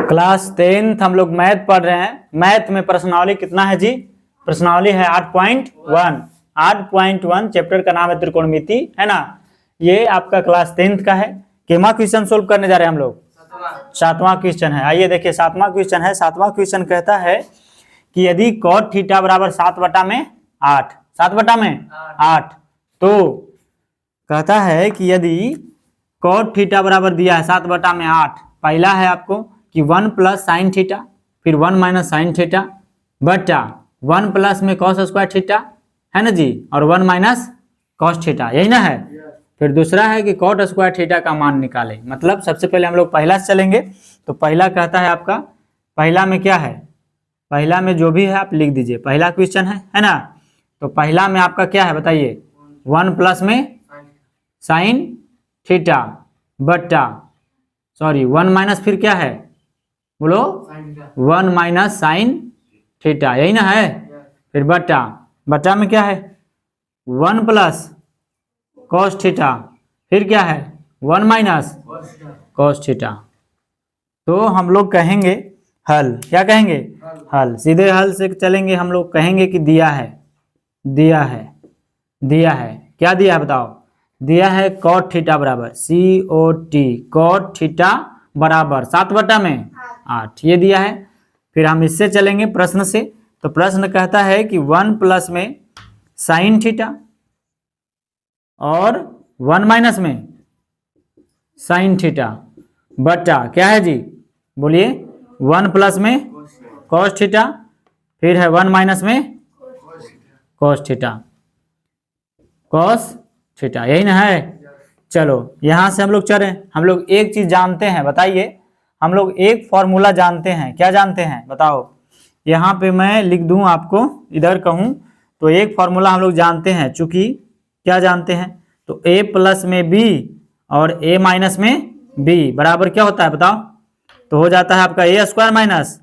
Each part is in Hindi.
क्लास 10th हम लोग मैथ पढ़ रहे हैं। मैथ में प्रश्नावली कितना है जी? प्रश्नावली है 8.1। 8.1 चैप्टर का नाम है त्रिकोणमिति, है ना। ये आपका क्लास 10th का है। केमा क्वेश्चन सोल्व करने जा रहे हैं हम लोग। सातवां क्वेश्चन है। आइए देखिए, सातवां क्वेश्चन है। सातवां क्वेश्चन कहता है कि यदि cot थीटा बराबर 7/8, 7/8, तो कहता है कि यदि cot थीटा बराबर दिया है 7/8, पहला है आपको कि 1 प्लस साइन थीटा, फिर 1 माइनस साइन थीटा बटा 1 प्लस में कॉस स्क्वायर थीटा, है ना जी, और 1 माइनस कॉस थीटा, यही ना है। फिर दूसरा है कि कॉट स्क्वायर थीटा का मान निकाले। मतलब सबसे पहले हम लोग पहला से चलेंगे। तो पहला कहता है आपका, पहला में क्या है, पहला में जो भी है आप लिख दीजिए। पहला क्वेश्चन है ना। तो पहला में आपका क्या है बताइए, 1 प्लस में साइन थीटा बट्टा, सॉरी 1 माइनस फिर क्या है बोलो, 1 माइनस साइन थीटा, यही ना है। फिर बट्टा, बट्टा में क्या है 1 प्लस कॉस थीटा, फिर क्या है 1 माइनस कॉस थीटा। तो हम लोग कहेंगे हल, क्या कहेंगे, हल। सीधे हल से चलेंगे। हम लोग कहेंगे कि दिया है, दिया है, दिया है, क्या दिया है बताओ। दिया है कॉट थीटा बराबर COT, कॉट थीटा बराबर 7/8, ये दिया है। फिर हम इससे चलेंगे प्रश्न से। तो प्रश्न कहता है कि 1 प्लस में साइन थीटा और 1 माइनस में साइन थीटा बटा क्या है जी, बोलिए 1 प्लस में कॉस थीटा, फिर है 1 माइनस में कॉस थीटा, कॉस थीटा, यही ना है। चलो यहां से हम लोग चले। हम लोग एक चीज जानते हैं, बताइए। हम लोग एक फॉर्मूला जानते हैं। क्या जानते हैं बताओ। यहाँ पे मैं लिख दूं आपको, इधर कहूं तो एक फॉर्मूला हम लोग जानते हैं। चूंकि क्या जानते हैं, तो a प्लस में b और a माइनस में b बराबर क्या होता है बताओ। तो हो जाता है आपका a square minus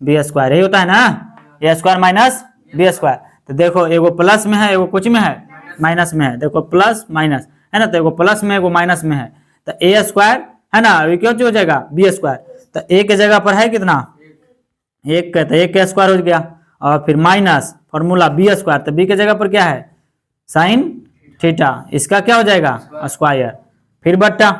b square, यही होता है ना, a square minus b square. तो देखो एगो प्लस में है, एगो कुछ में है, माइनस में है। देखो प्लस माइनस है ना, तो एगो प्लस में एगो माइनस में है। तो a स्क्वायर है ना, अभी क्यों हो जाएगा b स्क्वायर। तो a के जगह पर है कितना, एक का, तो एक का स्क्वायर हो गया, और फिर माइनस फॉर्मूला b स्क्वायर, तो b के जगह पर क्या है साइन थीटा, इसका क्या हो जाएगा स्क्वायर, फिर बट्टा।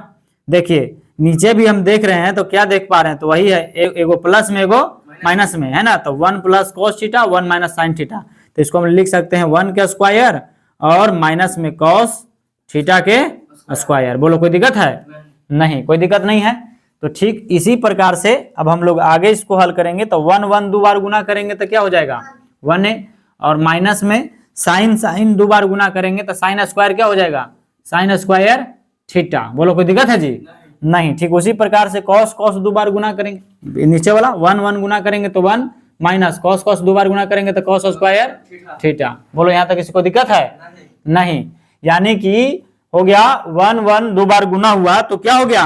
देखिए नीचे भी हम देख रहे हैं, तो क्या देख पा रहे हैं, तो वही है, एगो प्लस में एगो माइनस में, है ना। तो 1 plus cos theta, 1 minus sine theta. तो इसको हम लिख सकते हैं 1 के स्क्वायर और माइनस में कॉस थीटा के स्क्वायर। बोलो कोई दिक्कत है? नहीं, कोई दिक्कत नहीं है। तो ठीक इसी प्रकार से अब हम लोग आगे इसको हल करेंगे। तो 1 1 दो बार गुना करेंगे तो क्या हो जाएगा 1 है, और माइनस में साइन साइन दो बार गुना करेंगे तो साइन स्क्वायर क्या हो जाएगा, साइन स्क्वायर थीटा। बोलो कोई दिक्कत है जी? नहीं। ठीक उसी प्रकार से कॉस कॉस दो बार गुना करेंगे, नीचे वाला 1 1 गुना करेंगे तो 1 माइनस कॉस कॉस दो बार गुना करेंगे तो कॉस स्क्वायर थीटा। बोलो यहाँ तक किसी को दिक्कत है? नहीं। यानी कि हो गया 1 1 दो बार गुना हुआ तो क्या हो गया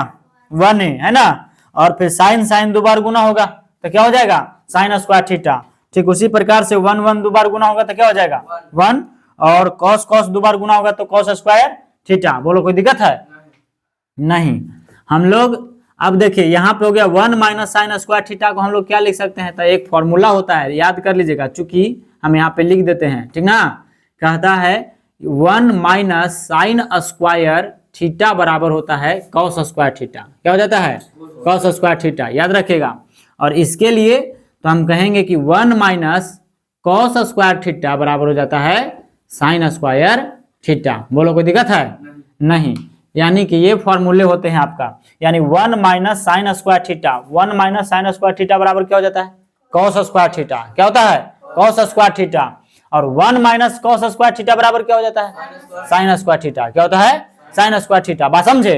1 है ना, और फिर साइन साइन दो बार गुना होगा तो क्या हो जाएगा साइन स्क्वायर थीटा। ठीक उसी प्रकार से 1 1 दो बार गुना होगा तो क्या हो जाएगा 1, और कॉस कॉस दो बार गुना होगा तो कॉस स्क्वायर थीटा। बोलो कोई दिक्कत है? नहीं। हम लोग अब देखिए यहाँ पे हो गया 1 माइनस साइन स्क्वायर थीटा को हम लोग क्या लिख सकते हैं, तो एक फॉर्मूला होता है, याद कर लीजिएगा। चूंकि हम यहाँ पे लिख देते हैं, ठीक ना। कहता है 1 माइनस साइन स्क्वायर थीटा बराबर होता है कॉस स्क्वायर थीटा। क्या हो जाता है कॉस स्क्वायर थीटा, याद रखिएगा। और इसके लिए तो हम कहेंगे कि 1 माइनस कॉस स्क्वायर थीटा बराबर हो जाता है साइन स्क्वायर थीटा। बोलो कोई दिक्कत है? नहीं। यानी कि ये फॉर्मूले होते हैं आपका। यानी 1 minus sine square theta, 1 minus sine square theta बराबर क्या हो जाता है कॉस स्क्वायर थीटा। क्या होता है कॉस स्क्वायर थीटा। और 1 माइनस कॉस स्क्वायर थीटा बराबर क्या हो जाता है साइन स्क्वायर थीटा। क्या होता है साइन स्क्वायर थीटा। बात समझे?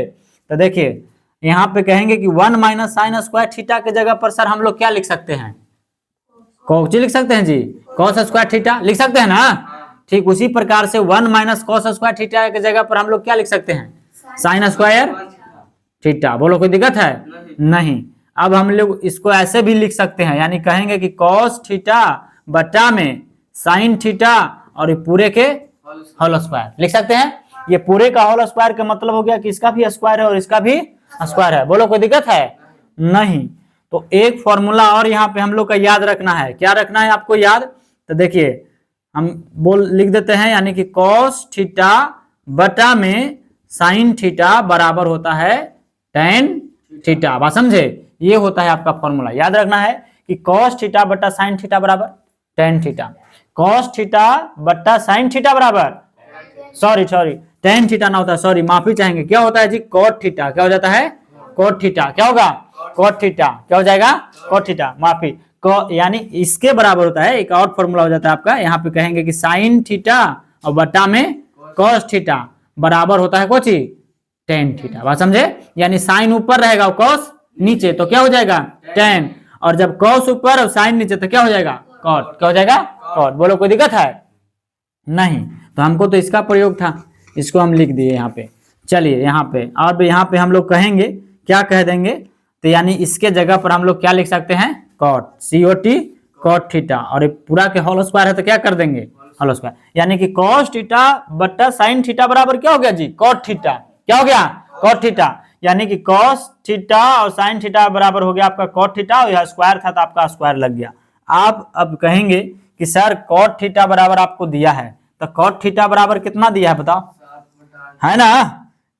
तो देखिए यहाँ पे कहेंगे कि 1 माइनस साइन स्क्वायर थीटा के जगह पर सर हम लोग क्या लिख सकते हैं, कौन लिख सकते हैं जी, कॉस स्क्वायर थीटा लिख सकते हैं ना। ठीक उसी प्रकार से 1 माइनस कॉस स्क्वायर थीटा के जगह पर हम लोग क्या लिख सकते हैं साइन स्क्वायर थीटा। बोलो कोई दिक्कत है? नहीं। अब हम लोग इसको ऐसे भी लिख सकते हैं, यानी कहेंगे कि कॉस थीटा बटा में साइन थीटा और ये पूरे के होल स्क्वायर लिख सकते हैं। ये पूरे का होल स्क्वायर का मतलब हो गया कि इसका भी स्क्वायर है और इसका भी स्क्वायर है। बोलो कोई दिक्कत है? नहीं। तो एक फॉर्मूला और यहाँ पे हम लोग का याद रखना है। क्या रखना है आपको याद? तो देखिए हम लिख देते हैं, यानी कि कॉस थीटा बटा में साइन थीटा बराबर होता है टेन थीटा। बात समझे? ये होता है आपका फॉर्मूला। याद रखना है कि कॉस थीटा बटा साइन थीटा बराबर टेन थीटा। कॉस थीटा बटा साइन थीटा बराबर सॉरी टेन थीटा ना होता है, सॉरी माफी चाहेंगे। क्या होता है जी? Cot theta. क्या हो जाता है? Cot theta. क्या होगा? Cot theta. क्या हो जाएगा? Cot theta. माफी यानी इसके बराबर होता है। एक और फॉर्मूला हो जाता है आपका, यहाँ पे कहेंगे कि साइन थीटा और बटा में कॉस थीटा बराबर होता है कोची टेन थीटा। बात समझे? यानी साइन ऊपर रहेगा और कॉस नीचे, तो क्या हो जाएगा? टेन। और जब कॉस ऊपर और साइन नीचे तो क्या हो जाएगा? कॉट। क्या हो जाएगा? कॉट। बोलो कोई दिक्कत है? नहीं। तो हमको तो इसका प्रयोग था, इसको हम लिख दिए यहाँ पे। चलिए यहाँ पे और यहाँ पे हम लोग कहेंगे, क्या कह देंगे? तो यानी इसके जगह पर हम लोग क्या लिख सकते हैं? Cot, COT cot theta. और पूरा के होल स्क्वायर है तो क्या कर देंगे? Whole square. यानी कि कॉस थीटा बटा साइन थीटा बराबर क्या हो गया जी? Cot theta. क्या हो गया? Cot theta. यानी कि कॉस थीटा और साइन थीटा बराबर हो गया आपका कॉट थीटा, और यह स्क्वायर था तो आपका स्क्वायर लग गया। आप अब कहेंगे कि सर कॉट थीटा बराबर आपको दिया है, तो कॉट थीटा बराबर कितना दिया है बताओ? है ना?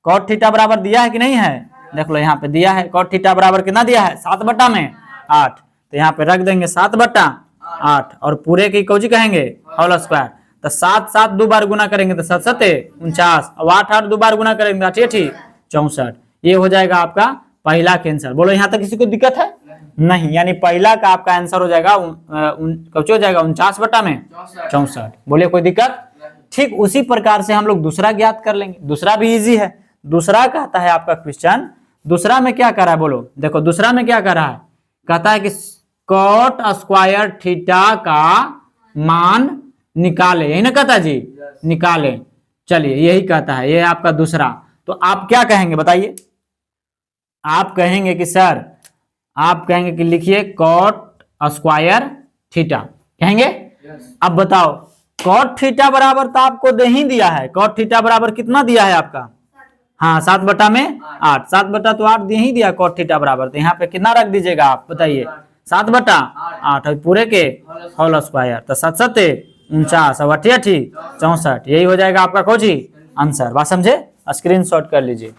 कॉट थीटा बराबर दिया है कि नहीं है? देख लो यहाँ पे दिया है। कॉट थीटा बराबर कितना दिया है? 7 बटा में 8। तो यहाँ पे रख देंगे 7 बटा 8 और पूरे की कोजी कहेंगे होल स्क्वायर। तो 7 7 दो बार गुना करेंगे तो 7 7 49, और 8 8 दो बार गुना करेंगे तो 8 64। ये हो जाएगा आपका पहला का आंसर। बोलो यहाँ तक किसी को दिक्कत है? नहीं। यानी पहला का आपका आंसर हो जाएगा हो जाएगा 49 बटा में 64। बोलिए कोई दिक्कत? ठीक उसी प्रकार से हम लोग दूसरा ज्ञात कर लेंगे। दूसरा भी इजी है। दूसरा कहता है आपका क्वेश्चन, दूसरा में क्या कर रहा है? बोलो देखो दूसरा में क्या कर रहा है? कहता है कि कॉट स्क्वायर थीटा का मान निकाले। यही ना कहता है जी? निकाले। चलिए यही कहता है, ये आपका दूसरा। तो आप क्या कहेंगे बताइए? आप कहेंगे कि सर, आप कहेंगे कि लिखिए कॉट स्क्वायर थीटा, कहेंगे। अब बताओ कॉट थीटा बराबर तो आपको दे ही दिया है। कॉट थीटा बराबर कितना दिया है आपका? हाँ 7 बटा में 8। 7 बटा तो 8 दे ही दिया कॉट थीटा बराबर। तो यहाँ पे कितना रख दीजिएगा आप बताइए? 7 बटा 8 और पूरे के होल स्क्वायर। तो 7 7 49 और 8 64। यही हो जाएगा आपका कोची आंसर। बात समझे? स्क्रीनशॉट कर लीजिए।